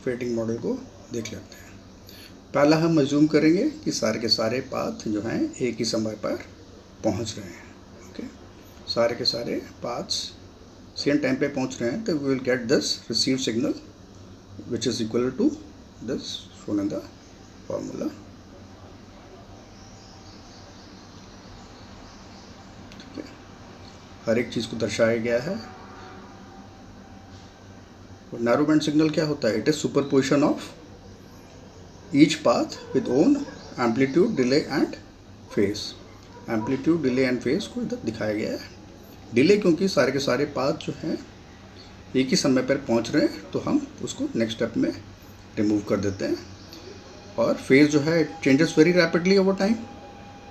Fading model को देख लेते हैं। पहला हम अज्यूम करेंगे कि सारे के सारे पाथ जो हैं एक ही समय पर पहुंच रहे हैं। ओके, सारे के सारे पाथ्स सेम टाइम पे पहुंच रहे हैं, तो we will get this receive signal which is equal to this shown in the formula. ठीक है, हर एक चीज़ को दर्शाया गया है। नैरो बैंड सिग्नल क्या होता है? It is superposition of each path with own amplitude, delay and phase. Amplitude, delay and phase को इधर दिखाया गया है। डिले क्योंकि सारे के सारे पाथ जो हैं एक ही समय पर पहुंच रहे हैं, तो हम उसको नेक्स्ट स्टेप में रिमूव कर देते हैं। और फेज जो है it changes very rapidly over time,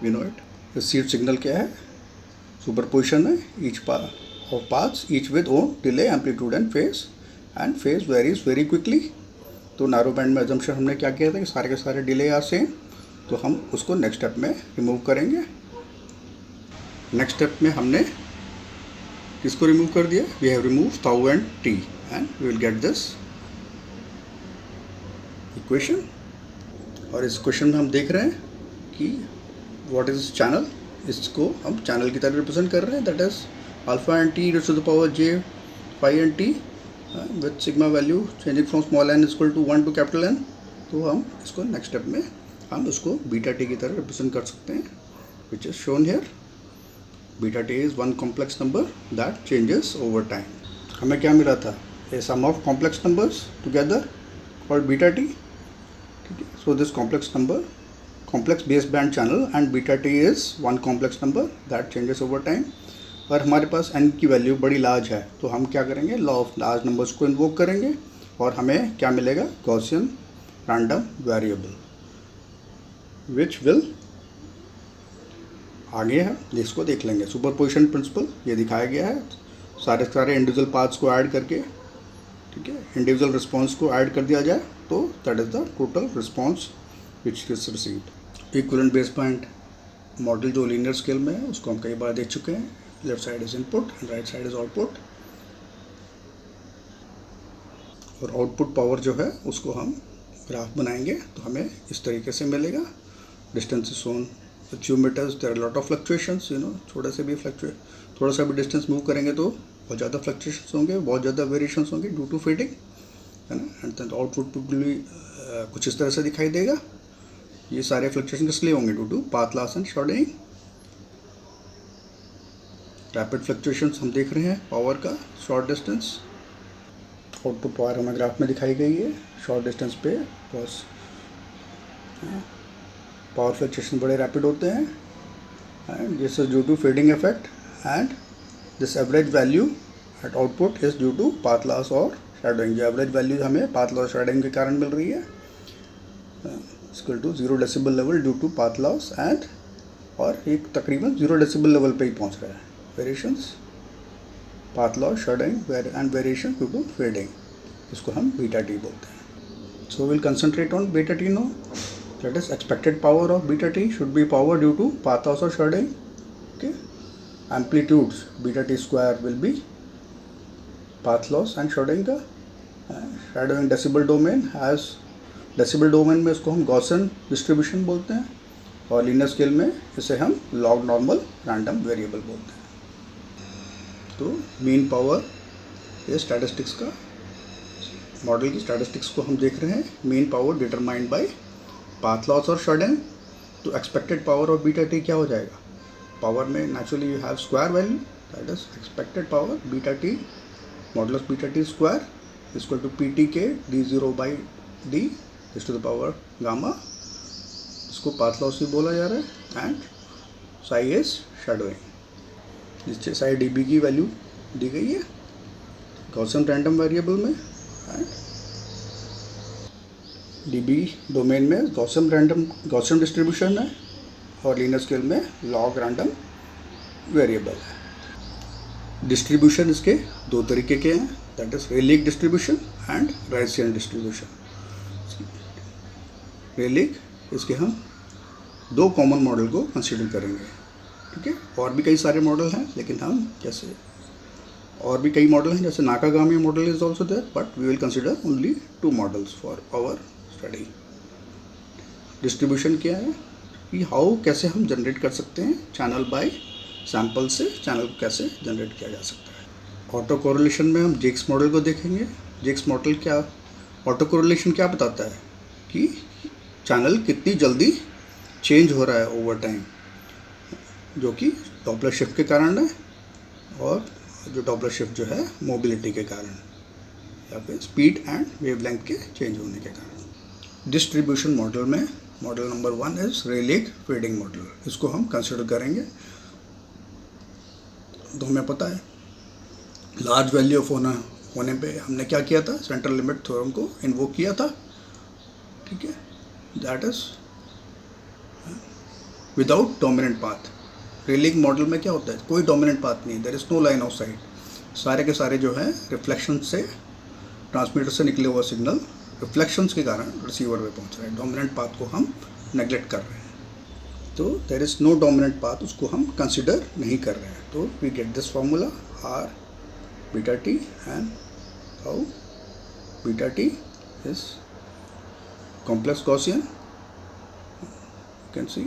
we know it. Received signal क्या है? सुपरपोजिशन है each of paths, each with own delay, amplitude and phase varies very quickly. तो नैरो बैंड में अजम्पशन हमने क्या किया था कि सारे के सारे डिले आर सेम, तो हम उसको नेक्स्ट स्टेप में रिमूव करेंगे। नेक्स्ट स्टेप में हमने किसको रिमूव कर दिया? We have remove tau and T and we will get this equation. और इस क्वेश्चन में हम देख रहे हैं कि व्हाट इज चैनल, इसको हम चैनल की तरह रिप्रेजेंट कर रहे हैं, that is alpha and T to the power j phi and T with sigma value changing from small n equal to 1 to capital N। तो हम इसको नेक्स्ट स्टेप में हम उसको बीटा टी की तरह रिप्रेजेंट कर सकते हैं, which is shown here. Beta T is one complex number that changes over time. हमें क्या मिला था? A sum of complex numbers together called beta t. ठीक है, so this complex baseband channel and beta t is one complex number that changes over time। और हमारे पास n की value बड़ी लार्ज है, तो हम क्या करेंगे? लॉ ऑफ लार्ज नंबर्स को इन्वोक करेंगे और हमें क्या मिलेगा? Gaussian random variable, which will आगे हम इसको देख लेंगे। सुपरपोजिशन प्रिंसिपल ये दिखाया गया है, सारे सारे इंडिविजुअल पार्ट्स को ऐड करके, ठीक है, इंडिविजुअल रिस्पॉन्स को ऐड कर दिया जाए तो that is the total response which is received. Equivalent baseband model जो लीनियर स्केल में है उसको हम कई बार देख चुके हैं। Left side is input and right side is output, और आउटपुट पावर जो है उसको हम ग्राफ बनाएंगे तो हमें इस तरीके से मिलेगा। Distance is shown with few metres, there are lot of fluctuations, you know, थोड़ा सा भी डिस्टेंस मूव करेंगे तो बहुत ज़्यादा फ्लक्चुएशंस होंगे, बहुत ज़्यादा वेरिएशंस होंगे ड्यू टू फेडिंग, है ना। एंड देन आउटपुट भी कुछ इस तरह से दिखाई देगा। ये सारे फ्लक्चुएशन किस लिए होंगे? Due to path loss and shortening. Rapid fluctuations हम देख रहे हैं पावर का शॉर्ट डिस्टेंस। आउटपुट पावर हमें ग्राफ में दिखाई गई है। शॉर्ट डिस्टेंस पे बस पावर फ्लक्चुएशन बड़े रैपिड होते हैं, and this is due to fading effect, and this average value at output is due to path loss और शैडोइंग। जो एवरेज वैल्यू हमें पाथ लॉस शैडोइंग के कारण मिल रही है, equal to 0 decibel level due to path loss and, और एक तकरीबन 0 डेसिबल लेवल पे ही पहुंच रहा है। Variations, path loss, shadowing and variation due to fading, इसको हम बीटा टी बोलते हैं। So will concentrate on beta t no, that is expected power of beta t should be power due to path loss और shadowing. Okay, amplitudes beta t square will be path loss and shadowing का। Shadowing decibel domain has, decibel domain में इसको हम Gaussian distribution बोलते हैं, और linear scale में इसे हम लॉग नॉर्मल रैंडम वेरिएबल बोलते हैं। तो मीन पावर, ये स्टैटिस्टिक्स का मॉडल की स्टैटिस्टिक्स को हम देख रहे हैं। Mean power determined by path loss और शॉर्टनिंग। तो expected power of beta t क्या हो जाएगा? पावर में naturally you have square value, that is expected power beta t modulus beta t square equal to p t k d zero by d is to the power gamma. इसको path loss भी बोला जा रहा है, and Sai is shadowing. जिससे psi d B की value दी गई है गॉसियन रैंडम वेरिएबल में, एंड डी बी डोमेन में गॉसियन डिस्ट्रीब्यूशन है, और लीनियर स्केल में लॉग रैंडम वेरिएबल है। डिस्ट्रीब्यूशन इसके दो तरीके के हैं, that is Rayleigh distribution and Rician distribution. Rayleigh, इसके हम दो कॉमन मॉडल को कंसीडर करेंगे, ठीक है। और भी कई सारे मॉडल हैं, लेकिन हम जैसे और भी कई मॉडल हैं, जैसे Nakagami model is also there, but we will consider only 2 models for our study. Distribution क्या है कि हाउ कैसे हम जनरेट कर सकते हैं चैनल बाय सैंपल से चैनल को कैसे जनरेट किया जा सकता है। ऑटो कोरिलेशन में हम जेक्स मॉडल को देखेंगे। जेक्स मॉडल क्या, ऑटो कोरिलेशन क्या बताता है कि चैनल कितनी जल्दी चेंज हो रहा है ओवर टाइम, जो कि डॉपलर शिफ्ट के कारण है, और जो डॉपलर शिफ्ट जो है मोबिलिटी के कारण, या फिर स्पीड एंड वेवलेंथ के चेंज होने के कारण। डिस्ट्रीब्यूशन मॉडल में model number 1 is Rayleigh fading model, इसको हम कंसिडर करेंगे। तो हमें पता है लार्ज वैल्यू ऑफ होने पे हमने क्या किया था, सेंट्रल लिमिट थ्योरम को इन्वोक किया था, ठीक है, that is without dominant path. Rayleigh model में क्या होता है, कोई डोमिनेंट पाथ नहीं, there is no line of sight, सारे के सारे जो है रिफ्लेक्शन से, ट्रांसमीटर से निकले हुआ सिग्नल रिफ्लेक्शंस के कारण रिसीवर में पहुंच रहा है। डोमिनेंट पाथ को हम नेग्लेक्ट कर रहे हैं, तो there is no dominant path, उसको हम कंसिडर नहीं कर रहे हैं। तो we get this formula R beta T, and how beta T is complex Gaussian, you can see,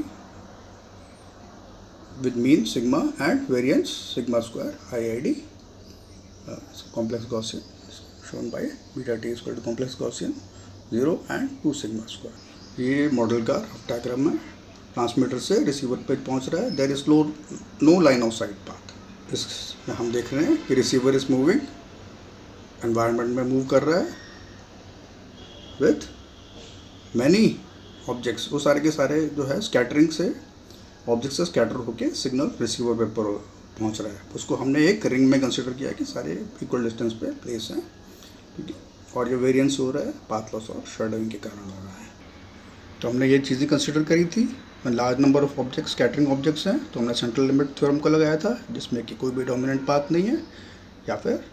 with mean sigma and variance sigma square IID. So complex Gaussian is shown by beta t is equal to complex Gaussian 0 and 2 sigma square. ये model का diagram है, transmitter से receiver पे पहुंच रहा है, there is no line of sight path. इसमें हम देख रहे हैं कि रिसीवर इज मूविंग, एनवायरनमेंट में मूव कर रहा है विथ मैनी ऑब्जेक्ट्स, वो सारे के सारे जो है स्कैटरिंग से, ऑब्जेक्ट से स्कैटर होके सिग्नल रिसीवर पे पहुंच रहा है। उसको हमने एक रिंग में कंसिडर किया कि सारे इक्वल डिस्टेंस पे प्लेस हैं, ठीक है, और ये वेरिएंस हो रहा है पाथ लॉस और शैडोइंग के कारण हो रहा है। तो हमने ये चीज़ें कंसिडर करी थी, large number of objects, scattering objects हैं, तो हमने सेंट्रल लिमिट थ्योरम को लगाया था, जिसमें कि कोई भी डोमिनेंट पाथ नहीं है, या फिर